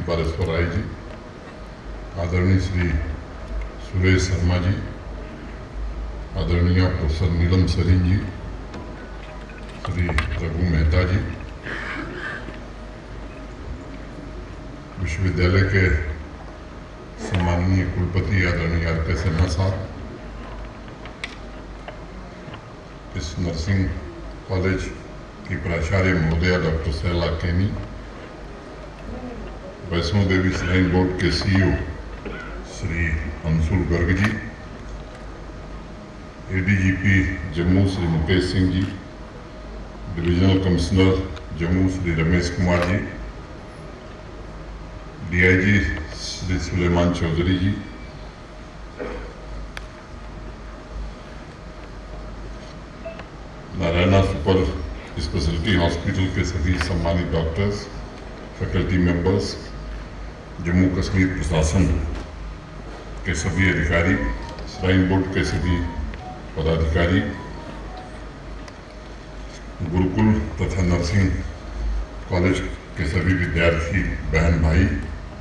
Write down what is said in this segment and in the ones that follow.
बालेश्वर राय जी, आदरणीय श्री सुरेश शर्मा जी, आदरणीय प्रोफेसर नीलम सरीन जी, श्री रघु मेहता जी, विश्वविद्यालय के सम्माननीय कुलपति आदरणीय आर.के. सिन्हा साहब, इस नर्सिंग कॉलेज की प्राचार्य महोदया डॉक्टर सैला केनी, वैष्णो देवी श्राइन बोर्ड के CEO Shri Anshul Garg ji, ADGP Jammu Shri Mukesh Singh ji, divisional commissioner Jammu Shri Ramesh Kumar ji, DIG Shri Suleman Chaudhary जी, नारायणा सुपर स्पेशलिटी हॉस्पिटल के सभी सम्मानित doctors, faculty members, Jammu Kashmir प्रशासन के सभी अधिकारी, श्राइन बोर्ड के सभी पदाधिकारी, गुरुकुल तथा नर्सिंग कॉलेज के सभी विद्यार्थी बहन भाई,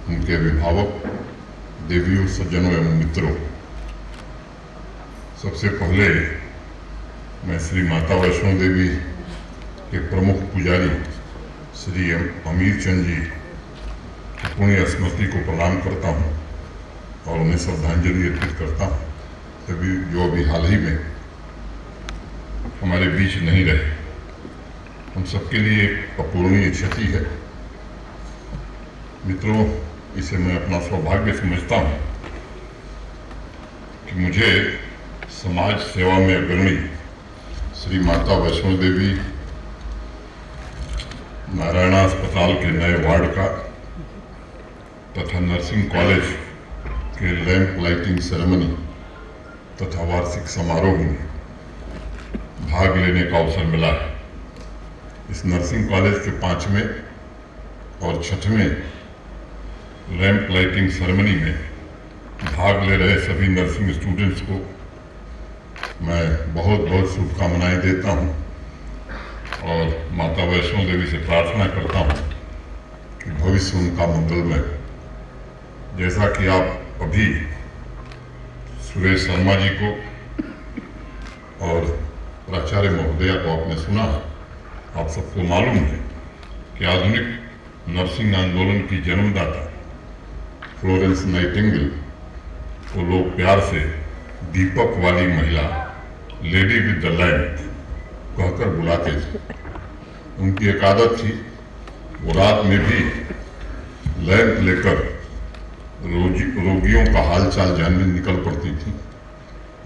उनके अभिभावक, देवियों, सज्जनों एवं मित्रों, सबसे पहले मैं श्री माता वैष्णो देवी के प्रमुख पुजारी श्री अमीर चंद जी की पुण्य स्मृति को प्रणाम करता हूँ और उन्हें श्रद्धांजलि अर्पित करता हूँ, तभी जो अभी हाल ही में हमारे बीच नहीं रहे। हम सबके लिए एक अपूरणीय क्षति है। मित्रों, इसे मैं अपना सौभाग्य समझता हूँ कि मुझे समाज सेवा में अग्रणी श्री माता वैष्णो देवी नारायणा अस्पताल के नए वार्ड का तथा नर्सिंग कॉलेज के लैंप लाइटिंग सेरेमनी तथा वार्षिक समारोह में भाग लेने का अवसर मिला है। इस नर्सिंग कॉलेज के 5वें और 6वें लैंप लाइटिंग सेरेमनी में भाग ले रहे सभी नर्सिंग स्टूडेंट्स को मैं बहुत बहुत शुभकामनाएं देता हूं और माता वैष्णो देवी से प्रार्थना करता हूं कि भविष्य उनका मंगलमय हो। जैसा कि आप अभी सुरेश शर्मा जी को और प्राचार्य महोदया को आपने सुना है, आप सबको मालूम है कि आधुनिक नर्सिंग आंदोलन की जन्मदाता फ्लोरेंस नाइटिंगेल को लोग प्यार से दीपक वाली महिला, लेडी विद द लैंप कहकर बुलाते थे। उनकी एक आदत थी, वो रात में भी लैंप लेकर रोगियों का हालचाल जानने निकल पड़ती थी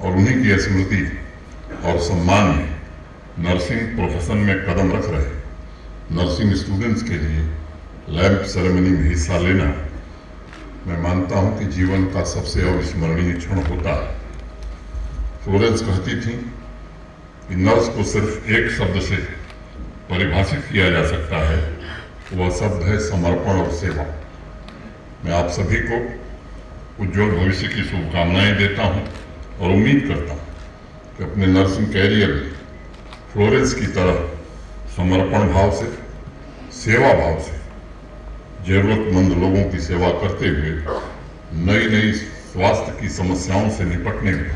और उन्हीं की स्मृति और सम्मान में नर्सिंग प्रोफेशन में कदम रख रहे नर्सिंग स्टूडेंट्स के लिए लैंप सेरेमनी में हिस्सा लेना मैं मानता हूं कि जीवन का सबसे अविस्मरणीय क्षण होता है। फ्लोरेंस कहती थी कि नर्स को सिर्फ एक शब्द से परिभाषित किया जा सकता है, वह शब्द है समर्पण और सेवा। मैं आप सभी को उज्जवल भविष्य की शुभकामनाएं देता हूं और उम्मीद करता हूं कि अपने नर्सिंग कैरियर में फ्लोरेंस की तरह समर्पण भाव से, सेवा भाव से जरूरतमंद लोगों की सेवा करते हुए नई नई स्वास्थ्य की समस्याओं से निपटने में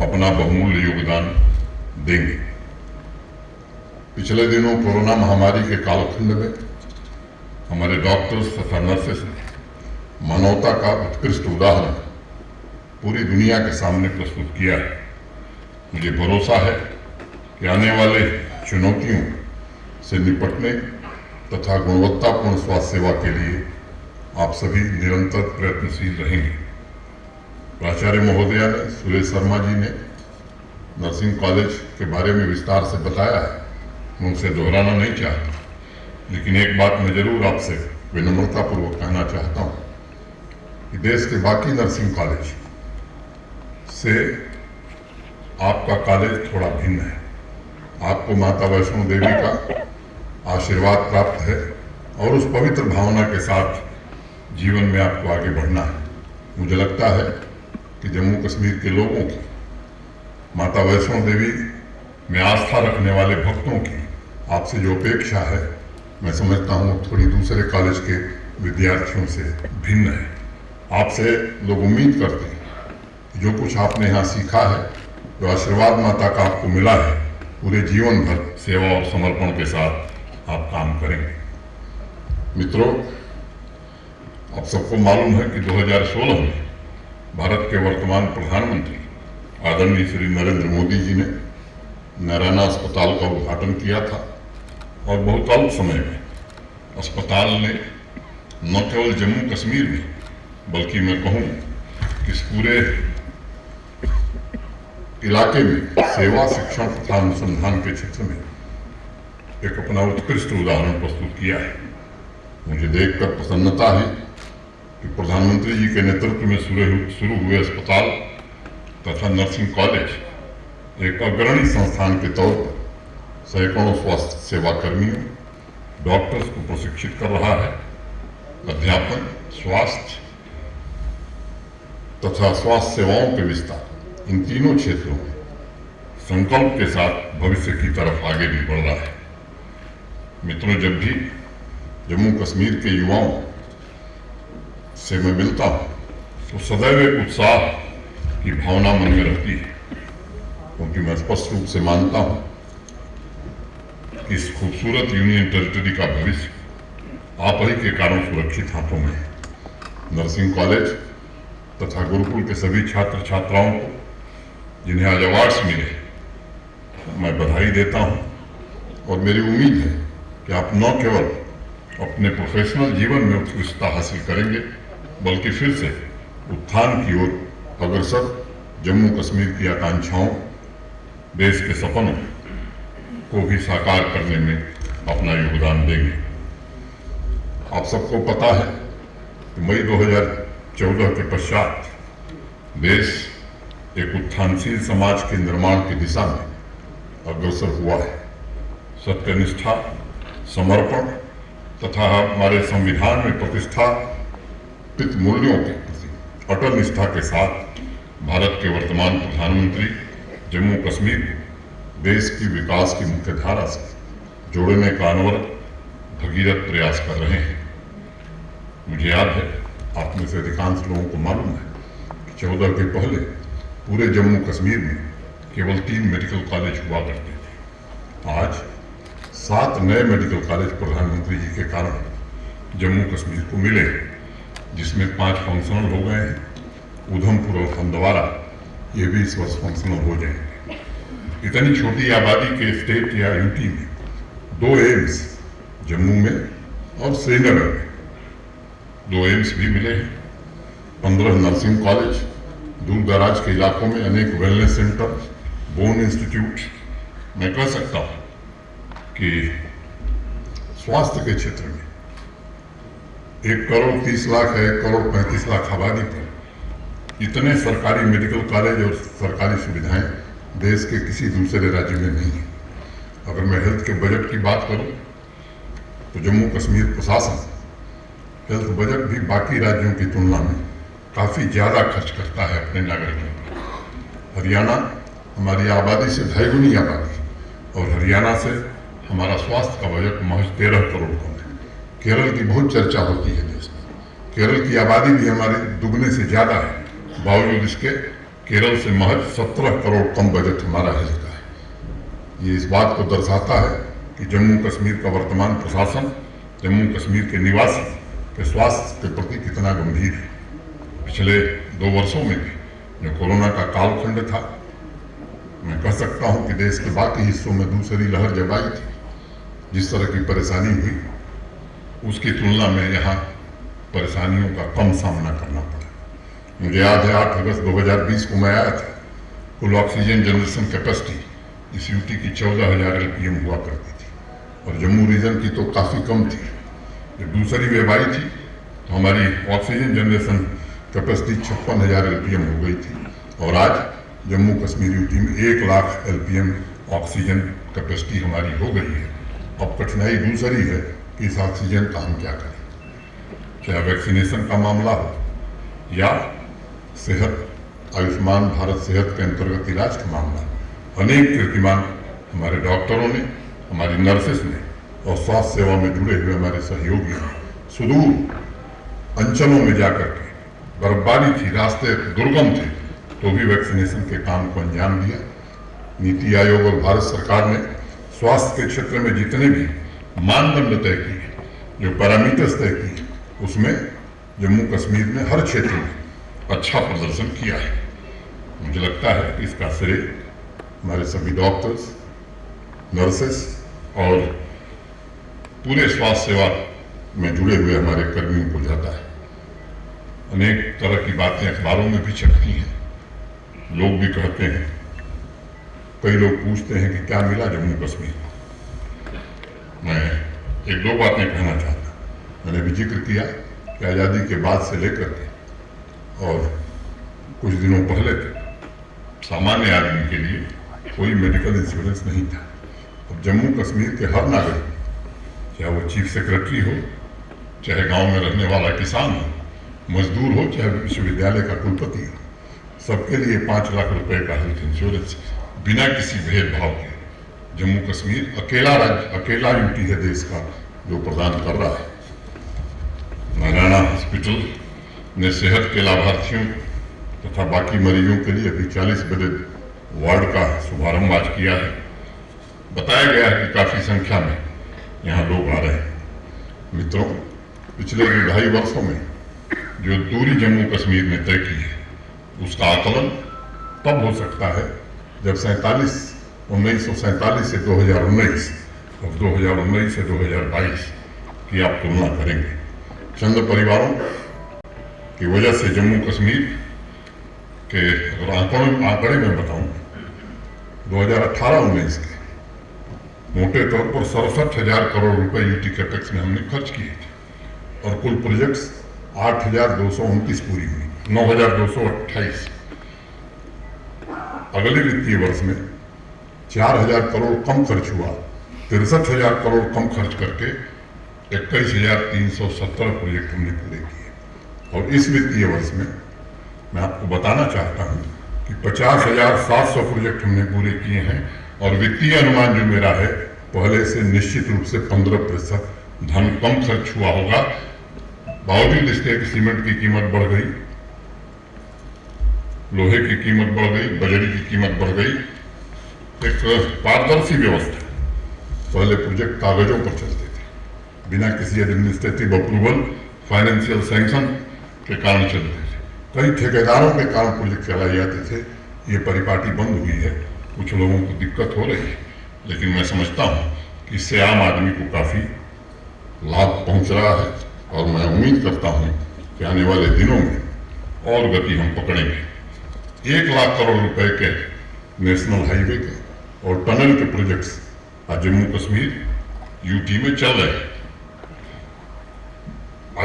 अपना बहुमूल्य योगदान देंगे। पिछले दिनों कोरोना महामारी के कालखंड में हमारे डॉक्टर्स तथा नर्सेस ने मानवता का उत्कृष्ट उदाहरण पूरी दुनिया के सामने प्रस्तुत किया है। मुझे भरोसा है कि आने वाले चुनौतियों से निपटने तथा गुणवत्तापूर्ण स्वास्थ्य सेवा के लिए आप सभी निरंतर प्रयत्नशील रहेंगे। प्राचार्य महोदया ने, सुरेश शर्मा जी ने नर्सिंग कॉलेज के बारे में विस्तार से बताया है, मैं उनसे दोहराना नहीं चाहता, लेकिन एक बात मैं जरूर आपसे विनम्रतापूर्वक कहना चाहता हूँ कि देश के बाकी नर्सिंग कॉलेज से आपका कॉलेज थोड़ा भिन्न है। आपको माता वैष्णो देवी का आशीर्वाद प्राप्त है और उस पवित्र भावना के साथ जीवन में आपको आगे बढ़ना है। मुझे लगता है कि जम्मू कश्मीर के लोगों की माता वैष्णो देवी में आस्था रखने वाले भक्तों की आपसे जो अपेक्षा है, मैं समझता हूँ थोड़ी दूसरे कॉलेज के विद्यार्थियों से भिन्न है। आपसे लोग उम्मीद करते हैं कि जो कुछ आपने यहाँ सीखा है, जो आशीर्वाद माता का आपको मिला है, पूरे जीवन भर सेवा और समर्पण के साथ आप काम करेंगे। मित्रों, आप सबको मालूम है कि 2016 में भारत के वर्तमान प्रधानमंत्री आदरणीय श्री नरेंद्र मोदी जी ने नारायण अस्पताल का उद्घाटन किया था और बहुत अल्प समय में अस्पताल ने न केवल जम्मू कश्मीर में बल्कि मैं कहूँ कि इस पूरे इलाके में सेवा, शिक्षण तथा अनुसंधान के क्षेत्र में एक अपना उत्कृष्ट उदाहरण प्रस्तुत किया है। मुझे देखकर प्रसन्नता है कि प्रधानमंत्री जी के नेतृत्व में शुरू हुए अस्पताल तथा नर्सिंग कॉलेज एक अग्रणी संस्थान के तौर पर सैकड़ों स्वास्थ्य सेवा कर्मियों, डॉक्टर्स को प्रशिक्षित कर रहा है। अध्यापन, स्वास्थ्य तथा स्वास्थ्य सेवाओं के विस्तार, इन तीनों क्षेत्रों में संकल्प के साथ भविष्य की तरफ आगे भी बढ़ रहा है। मित्रों, जब भी जम्मू कश्मीर के युवाओं से मैं मिलता हूं तो सदैव एक उत्साह की भावना मन में रहती है, क्योंकि मैं स्पष्ट रूप से मानता हूं कि इस खूबसूरत यूनियन टेरिटरी का भविष्य आप ही के कारण सुरक्षित हाथों में है। नर्सिंग कॉलेज तथा गुरुकुल के सभी छात्र छात्राओं को जिन्हें आज अवार्ड्स मिले, मैं बधाई देता हूं और मेरी उम्मीद है कि आप न केवल अपने प्रोफेशनल जीवन में उत्कृष्टता हासिल करेंगे, बल्कि फिर से उत्थान की ओर अग्रसर जम्मू कश्मीर की आकांक्षाओं, देश के सपनों को भी साकार करने में अपना योगदान देंगे। आप सबको पता है कि मई 2014 के पश्चात देश एक उत्थानशील समाज के निर्माण की दिशा में अग्रसर हुआ है। सत्यनिष्ठा, समर्पण तथा हमारे संविधान में प्रतिष्ठापित मूल्यों के प्रति अटल निष्ठा के साथ भारत के वर्तमान प्रधानमंत्री जम्मू कश्मीर को देश की विकास की मुख्य धारा से जोड़ने का अनवरत भगीरथ प्रयास कर रहे हैं। मुझे याद है, आप में से अधिकांश लोगों को मालूम है कि 14 के पहले पूरे जम्मू कश्मीर में केवल 3 मेडिकल कॉलेज हुआ करते थे। आज 7 नए मेडिकल कॉलेज प्रधानमंत्री जी के कारण जम्मू कश्मीर को मिले, जिसमें 5 फंक्शनल हो गए हैं। उधमपुर और हंदवारा ये भी इस वर्ष फंक्शनल हो जाएंगे। इतनी छोटी आबादी के स्टेट या यूटी में 2 एम्स जम्मू में और श्रीनगर में 2 एम्स भी मिले हैं। 15 नर्सिंग कॉलेज, दूर दराज के इलाकों में अनेक वेलनेस सेंटर, बोन इंस्टीट्यूट। मैं कह सकता हूँ कि स्वास्थ्य के क्षेत्र में 1 करोड़ 30 लाख है, 1 करोड़ 35 लाख आबादी पर इतने सरकारी मेडिकल कॉलेज और सरकारी सुविधाएं देश के किसी दूसरे राज्य में नहीं है। अगर मैं हेल्थ के बजट की बात करूं तो जम्मू कश्मीर प्रशासन हेल्थ बजट भी बाकी राज्यों की तुलना में काफ़ी ज़्यादा खर्च करता है अपने नागरिकों पर। हरियाणा हमारी आबादी से 2.5 गुनी आबादी, और हरियाणा से हमारा स्वास्थ्य का बजट महज 13 करोड़ कम है। केरल की बहुत चर्चा होती है देश में। केरल की आबादी भी हमारे दुगने से ज़्यादा है, बावजूद इसके केरल से महज 17 करोड़ कम बजट हमारा हेल्थ का है। ये इस बात को दर्शाता है कि जम्मू कश्मीर का वर्तमान प्रशासन जम्मू कश्मीर के निवासी के स्वास्थ्य के प्रति कितना गंभीर है। पिछले 2 वर्षों में भी जो कोरोना का कालखंड था, मैं कह सकता हूं कि देश के बाकी हिस्सों में दूसरी लहर जब आई थी, जिस तरह की परेशानी हुई, उसकी तुलना में यहाँ परेशानियों का कम सामना करना पड़ा। मुझे याद है 8 अगस्त 2020 को मैं आया था। कुल ऑक्सीजन जनरेशन कैपेसिटी इस यूटी की 14,000 LPM हुआ करती थी, और जम्मू रीजन की तो काफ़ी कम थी। जब दूसरी वेव आई थी तो हमारी ऑक्सीजन जनरेशन कैपेसिटी 56,000 LPM हो गई थी, और आज जम्मू कश्मीर यूटी में 1 लाख LPM ऑक्सीजन कैपेसिटी हमारी हो गई है। अब कठिनाई दूसरी है कि इस ऑक्सीजन का हम क्या करें, चाहे वैक्सीनेशन का मामला हो या सेहत आयुष्मान भारत सेहत के अंतर्गत इलाज का मामला। अनेक कीर्तिमान हमारे डॉक्टरों ने, हमारी नर्सेस ने और स्वास्थ्य सेवा में जुड़े हुए हमारे सहयोगियों ने सुदूर अंचलों में जाकर के, बर्फबारी थी, रास्ते दुर्गम थे, तो भी वैक्सीनेशन के काम को अंजाम दिया। नीति आयोग और भारत सरकार ने स्वास्थ्य के क्षेत्र में जितने भी मानदंड तय किए, जो पैरामीटर्स तय किए, उसमें जम्मू कश्मीर ने हर क्षेत्र में अच्छा प्रदर्शन किया है। मुझे लगता है कि इसका श्रेय हमारे सभी डॉक्टर्स, नर्सेस और पूरे स्वास्थ्य सेवा में जुड़े हुए हमारे कर्मियों को जाता है। अनेक तरह की बातें अखबारों में भी छपती हैं, लोग भी कहते हैं, कई लोग पूछते हैं कि क्या मिला जम्मू कश्मीर को। मैं एक दो बातें कहना चाहता हूँ। मैंने भी जिक्र किया कि आज़ादी के बाद से लेकर के और कुछ दिनों पहले तक सामान्य आदमी के लिए कोई मेडिकल इंश्योरेंस नहीं था। अब जम्मू कश्मीर के हर नागरिक, चाहे वो चीफ सेक्रेटरी हो, चाहे गांव में रहने वाला किसान हो, मजदूर हो, चाहे विश्वविद्यालय का कुलपति हो, सबके लिए 5 लाख रुपए का हेल्थ इंश्योरेंस बिना किसी भेदभाव के जम्मू कश्मीर अकेला राज्य, अकेला यूटी है देश का जो प्रदान कर रहा है। नारायणा हॉस्पिटल ने सेहत के लाभार्थियों तथा बाकी मरीजों के लिए अभी 40 बेडेड वार्ड का शुभारंभ आज किया है। बताया गया है कि काफी संख्या में यहाँ लोग आ रहे हैं। मित्रों, पिछले 2.5 वर्षों में जो दूरी जम्मू कश्मीर ने तय की है, उसका आकलन तब हो सकता है जब 1947 से 2019 और 2019 से 2022 की आप तुलना करेंगे। चंद परिवारों की वजह से जम्मू कश्मीर के अगर आंकड़े में बताऊं, 2018-19 के मोटे तौर पर 67,000 करोड़ रुपए यूटी कैपेक्स में हमने खर्च किए थे और कुल प्रोजेक्ट्स 8,229 पूरी हुई, 9,228। अगले वित्तीय वर्ष में 4,000 करोड़ कम खर्च हुआ, 63,000 करोड़ कम खर्च करके 21,317 प्रोजेक्ट हमने पूरे किए। और इस वित्तीय वर्ष में मैं आपको बताना चाहता हूं कि 50,700 प्रोजेक्ट हमने पूरे किए हैं और वित्तीय अनुमान जो मेरा है, पहले से निश्चित रूप से 15% धन कम खर्च हुआ होगा। बावजूद इसके कि सीमेंट की कीमत बढ़ गई, लोहे की कीमत बढ़ गई, बजरी की कीमत बढ़ गई। एक पारदर्शी व्यवस्था, पहले प्रोजेक्ट कागजों पर चलते थे, बिना किसी एडमिनिस्ट्रेटिव अप्रूवल, फाइनेंशियल सैंक्शन के कारण चलते थे। कई ठेकेदारों के कारण प्रोजेक्ट चलाए जाते थे। ये परिपाटी बंद हुई है, कुछ लोगों को दिक्कत हो रही है, लेकिन मैं समझता हूँ कि इससे आम आदमी को काफी लाभ पहुंच रहा है और मैं उम्मीद करता हूँ कि आने वाले दिनों में और गति हम पकड़ेंगे। 1 लाख करोड़ रुपए के नेशनल हाईवे के और टनल के प्रोजेक्ट्स आज जम्मू कश्मीर यूटी में चल रहे हैं।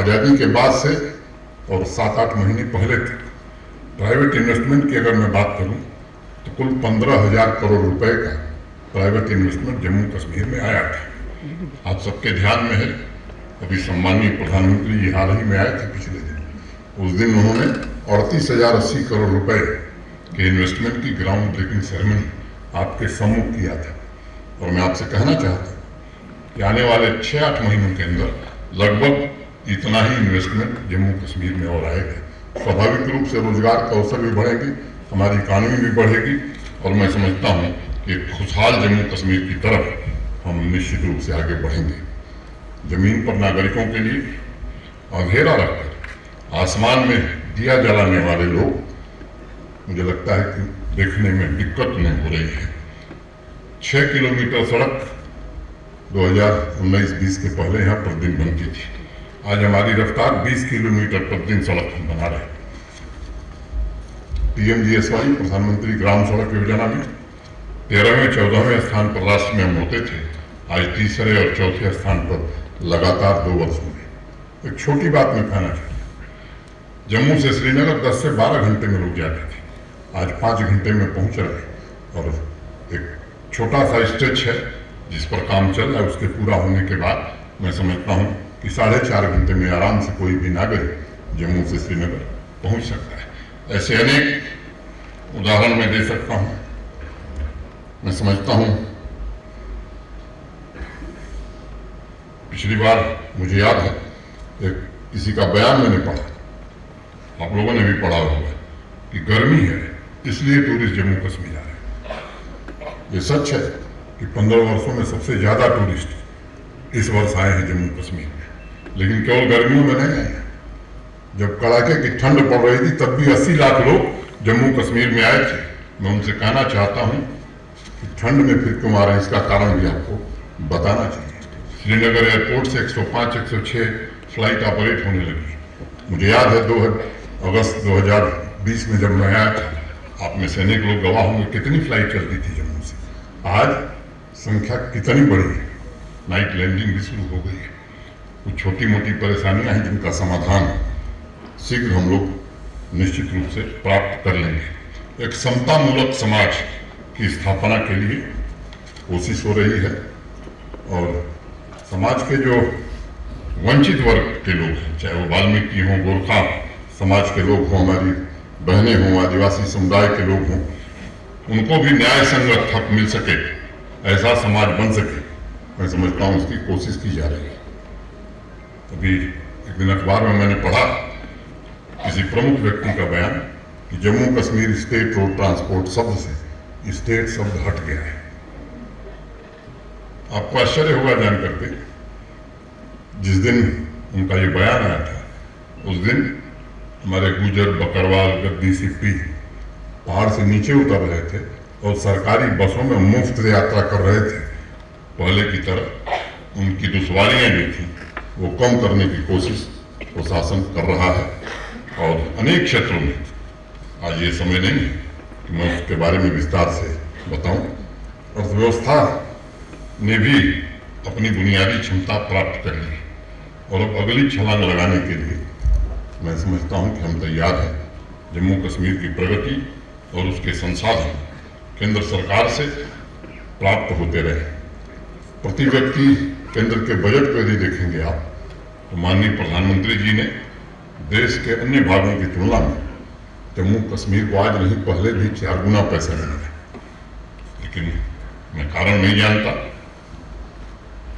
आजादी के बाद से और 7-8 महीने पहले तक प्राइवेट इन्वेस्टमेंट की अगर मैं बात करूं तो कुल 15,000 करोड़ रुपए का प्राइवेट इन्वेस्टमेंट जम्मू कश्मीर में आया था। आप सबके ध्यान में है, अभी सम्मानीय प्रधानमंत्री जी हाल ही में आए थे पिछले दिन। उस दिन उन्होंने 38,080 करोड़ रुपए के इन्वेस्टमेंट की ग्राउंड ब्रेकिंग सेरेमनी आपके सम्मुख किया था। और मैं आपसे कहना चाहता हूँ कि आने वाले 6-8 महीनों के अंदर लगभग इतना ही इन्वेस्टमेंट जम्मू कश्मीर में और आएगा। स्वाभाविक रूप से रोजगार के अवसर भी बढ़ेंगे, हमारी इकानमी भी बढ़ेगी और मैं समझता हूँ कि खुशहाल जम्मू कश्मीर की तरफ हम निश्चित रूप से आगे बढ़ेंगे। जमीन पर नागरिकों के लिए अंधेरा रखकर आसमान में दिया जलाने वाले लोग, मुझे लगता है कि देखने में दिक्कत नहीं हो रही है। 6 किलोमीटर सड़क 2019-20 के पहले यहाँ प्रतिदिन बनती थी। आज हमारी रफ्तार 20 किलोमीटर प्रतिदिन सड़क हम बना रहे हैं। पीएमजीएसवाई, प्रधानमंत्री ग्राम सड़क योजना में 13वें-14वें स्थान पर राष्ट्र में हम होते थे, आज तीसरे और चौथे स्थान पर लगातार 2 वर्षों में। एक छोटी बात मैं कहना चाहता हूँ, जम्मू से श्रीनगर 10 से 12 घंटे में लोग जाते थे, आज 5 घंटे में पहुंच रहे। और एक छोटा सा स्टेज है जिस पर काम चल रहा है, उसके पूरा होने के बाद मैं समझता हूँ कि 4.5 घंटे में आराम से कोई भी नागरिक जम्मू से श्रीनगर पहुंच सकता है। ऐसे अनेक उदाहरण मैं दे सकता हूं। मैं समझता हूं पिछली बार मुझे याद है एक किसी का बयान मैंने पढ़ा, आप लोगों ने भी पढ़ा होगा कि गर्मी है इसलिए टूरिस्ट जम्मू कश्मीर आ रहे हैं। ये सच है कि 15 वर्षों में सबसे ज्यादा टूरिस्ट इस वर्ष आए हैं जम्मू कश्मीर में, लेकिन केवल गर्मियों में नहीं आए। जब कड़ाके की ठंड पड़ रही थी तब भी 80 लाख लोग जम्मू कश्मीर में आए थे। मैं उनसे कहना चाहता हूं कि ठंड में फिर क्यों आ रहे हैं, इसका कारण भी आपको बताना चाहिए। श्रीनगर एयरपोर्ट से 105, 106 फ्लाइट ऑपरेट होने लगी। मुझे याद है 2 अगस्त 2020 में जब मैं आया था, आप में से अनेक लोग गवाह होंगे कितनी फ्लाइट चलती थी जम्मू से। आज संख्या कितनी बड़ी है, नाइट लैंडिंग भी शुरू हो गई है। कुछ छोटी मोटी परेशानियां हैं जिनका समाधान शीघ्र हम लोग निश्चित रूप से प्राप्त कर लेंगे। एक समतामूलक समाज की स्थापना के लिए कोशिश हो रही है और समाज के जो वंचित वर्ग के लोग हैं, चाहे वो वाल्मीकि हों, गोरखा समाज के लोग हों, हमारी बहनें हों, आदिवासी समुदाय के लोग हों, उनको भी न्याय संगत हक मिल सके, ऐसा समाज बन सके, मैं समझता हूँ उसकी कोशिश की जा रही है। अभी एक दिन अखबार में मैंने पढ़ा किसी प्रमुख व्यक्ति का बयान कि Jammu Kashmir state road transport शब्द से स्टेट शब्द हट गया है। आपको आश्चर्य होगा जान करके, जिस दिन उनका ये बयान आया था उस दिन हमारे गुजर, बकरवाल, गद्दी, सिप्पी पहाड़ से नीचे उतर रहे थे और सरकारी बसों में मुफ्त यात्रा कर रहे थे। पहले की तरह उनकी दुश्वारियां जो थी वो कम करने की कोशिश प्रशासन कर रहा है और अनेक क्षेत्रों में, आज ये समय नहीं है कि मैं उसके बारे में विस्तार से बताऊं। अर्थव्यवस्था ने भी अपनी बुनियादी क्षमता प्राप्त कर ली और अब अगली छलांग लगाने के लिए मैं समझता हूं कि हम तैयार हैं। जम्मू कश्मीर की प्रगति और उसके संसाधन केंद्र सरकार से प्राप्त होते रहे। प्रति व्यक्ति केंद्र के बजट को यदि देखेंगे आप तो माननीय प्रधानमंत्री जी ने देश के अन्य भागों की तुलना में जम्मू कश्मीर को आज नहीं पहले भी 4 गुना पैसे मिले, लेकिन मैं कारण नहीं जानता।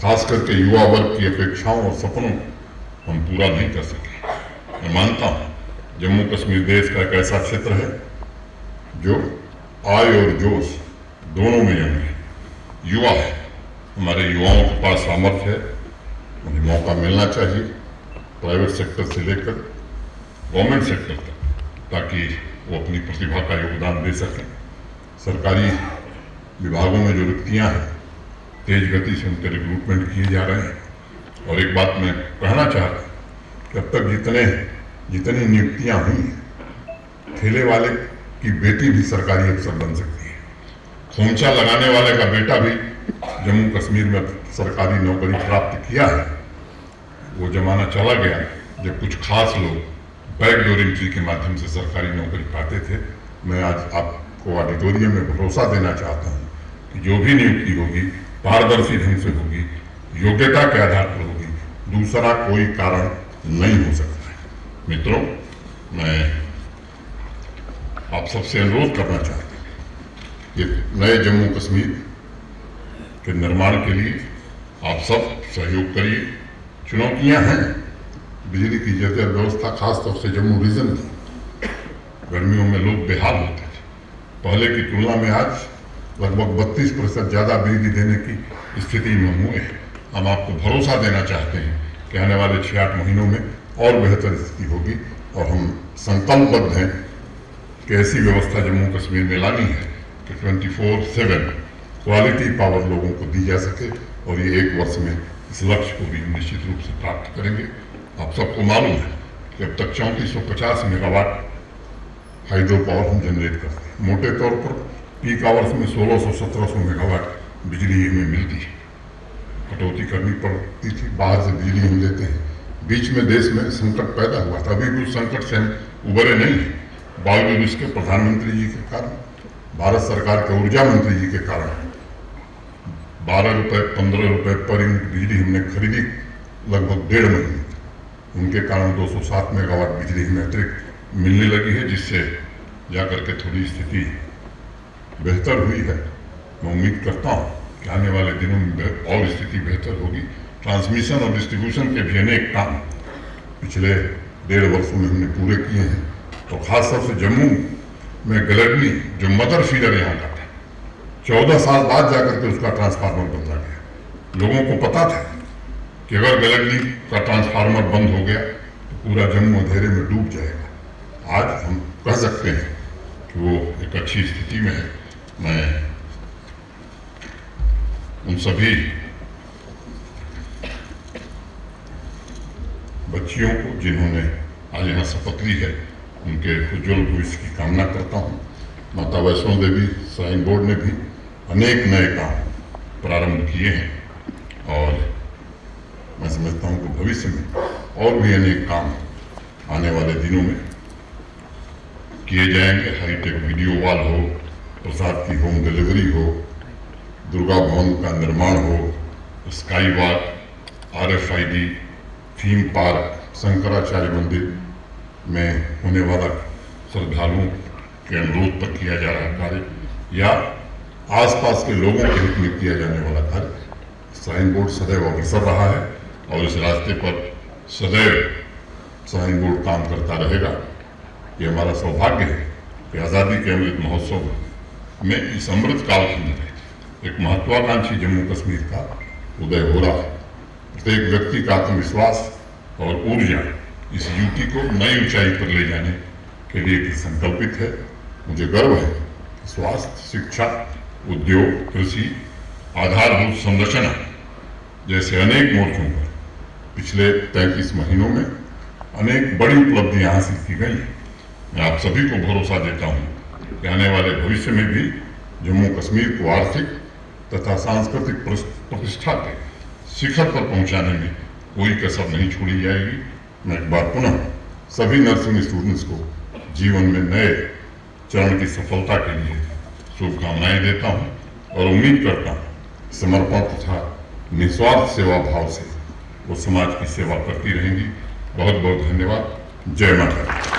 खास करके युवा वर्ग की अपेक्षाओं और सपनों को हम पूरा नहीं कर सके। मैं मानता हूं जम्मू कश्मीर देश का एक ऐसा क्षेत्र है जो आय और जोश दोनों में जन्मे है। युवा है, हमारे युवाओं के पास सामर्थ्य है, उन्हें मौका मिलना चाहिए प्राइवेट सेक्टर से लेकर गवर्नमेंट सेक्टर तक, ताकि वो अपनी प्रतिभा का योगदान दे सकें। सरकारी विभागों में जो रिक्तियां हैं तेज गति से उनके रिक्रूटमेंट किए जा रहे हैं। और एक बात मैं कहना चाहता हूँ कि अब तक जितनी नियुक्तियां हुई हैं, ठेले वाले की बेटी भी सरकारी अफसर बन सकती है, खोमचा लगाने वाले का बेटा भी जम्मू कश्मीर में सरकारी नौकरी प्राप्त किया है। वो जमाना चला गया जब कुछ खास लोग बैकडोर एंट्री के माध्यम से सरकारी नौकरी पाते थे। मैं आज आपको ऑडिटोरियम में भरोसा देना चाहता हूँ कि जो भी नियुक्ति होगी पारदर्शी ढंग से होगी, योग्यता के आधार पर होगी, दूसरा कोई कारण नहीं हो सकता है। मित्रों, मैं आप सबसे अनुरोध करना चाहता हूँ कि नए जम्मू कश्मीर के निर्माण के लिए आप सब सहयोग करिए। चुनौतियां हैं, बिजली की जर्जर व्यवस्था खासतौर से जम्मू रीजन की, गर्मियों में लोग बेहाल होते थे। पहले की तुलना में आज लगभग 32% ज़्यादा बिजली देने की स्थिति में हुए हैं। हम आपको भरोसा देना चाहते हैं कि आने वाले 6-8 महीनों में और बेहतर स्थिति होगी और हम संकल्पबद्ध हैं कि ऐसी व्यवस्था जम्मू कश्मीर में लानी है कि 24/7 क्वालिटी पावर लोगों को दी जा सके और ये 1 वर्ष में इस लक्ष्य को भी निश्चित रूप से प्राप्त करेंगे। आप सबको मालूम है कि अब तक 3450 मेगावाट हाइड्रो पावर हम जनरेट करते हैं। मोटे तौर पर पीक आवर्स में 1600-1700 मेगावाट बिजली हमें मिलती है। कटौती करनी पड़ती थी, बाहर से बिजली हम लेते हैं। बीच में देश में संकट पैदा हुआ था, अभी भी उस संकट से हम उबरे नहीं हैं। बावजूद इसके प्रधानमंत्री जी के कारण, भारत सरकार के ऊर्जा मंत्री जी के कारण 12 रुपये 15 रुपये पर यूनिट बिजली हमने खरीदी लगभग 1.5 महीने। उनके कारण 207 मेगावाट बिजली हमें अतिरिक्त मिलने लगी है, जिससे जाकर के थोड़ी स्थिति बेहतर हुई है। मैं उम्मीद करता हूँ कि आने वाले दिनों में और स्थिति बेहतर होगी। ट्रांसमिशन और डिस्ट्रीब्यूशन के भी अनेक काम पिछले 1.5 वर्षों में हमने पूरे किए हैं। तो खासतौर से जम्मू में गलगली जो मदर फीडर यहाँ का था, 14 साल बाद जाकर के उसका ट्रांसफार्मर बदला गया। लोगों को पता था कि अगर गलगली का ट्रांसफार्मर बंद हो गया तो पूरा जम्मू अंधेरे में डूब जाएगा। आज हम कह सकते हैं कि वो एक अच्छी स्थिति में है। मैं उन सभी बच्चियों को जिन्होंने आज यहाँ शपथ ली है, उनके उज्ज्वल भविष्य की कामना करता हूँ। माता वैष्णो देवी श्राइन बोर्ड ने भी अनेक नए काम प्रारंभ किए हैं और मैं समझता हूँ कि भविष्य में और भी अनेक काम आने वाले दिनों में किए जाएंगे। हाईटेक वीडियो वॉल हो, प्रसाद की होम डिलीवरी हो, दुर्गा भवन का निर्माण हो, sky walk, RFID, theme park, Shankaracharya मंदिर में होने वाला श्रद्धालुओं के अनुरोध पर किया जा रहा कार्य या आसपास के लोगों के हित में किया जाने वाला कार्य। श्राइन बोर्ड सदैव अग्रसर रहा है और इस रास्ते पर सदैव श्राइन बोर्ड काम करता रहेगा। ये हमारा सौभाग्य है कि आज़ादी के अमृत महोत्सव में इस अमृत कालखंड में एक महत्वाकांक्षी जम्मू कश्मीर का उदय हो रहा है। प्रत्येक व्यक्ति का आत्मविश्वास और ऊर्जा इस यूटी को नई ऊंचाई पर ले जाने के लिए संकल्पित है। मुझे गर्व है कि स्वास्थ्य, शिक्षा, उद्योग, कृषि, आधारभूत संरचना जैसे अनेक मोर्चों पर पिछले 33 महीनों में अनेक बड़ी उपलब्धियां हासिल की गई हैं। मैं आप सभी को भरोसा देता हूं कि आने वाले भविष्य में भी जम्मू कश्मीर को आर्थिक तथा सांस्कृतिक प्रतिष्ठा के शिखर पर पहुंचाने में कोई कसर नहीं छोड़ी जाएगी। मैं एक बार पुनः सभी नर्सिंग स्टूडेंट्स को जीवन में नए चरण की सफलता के लिए शुभकामनाएं देता हूं और उम्मीद करता हूं समर्पण तथा निस्वार्थ सेवा भाव से वो समाज की सेवा करती रहेंगी। बहुत बहुत धन्यवाद। जय माता दी।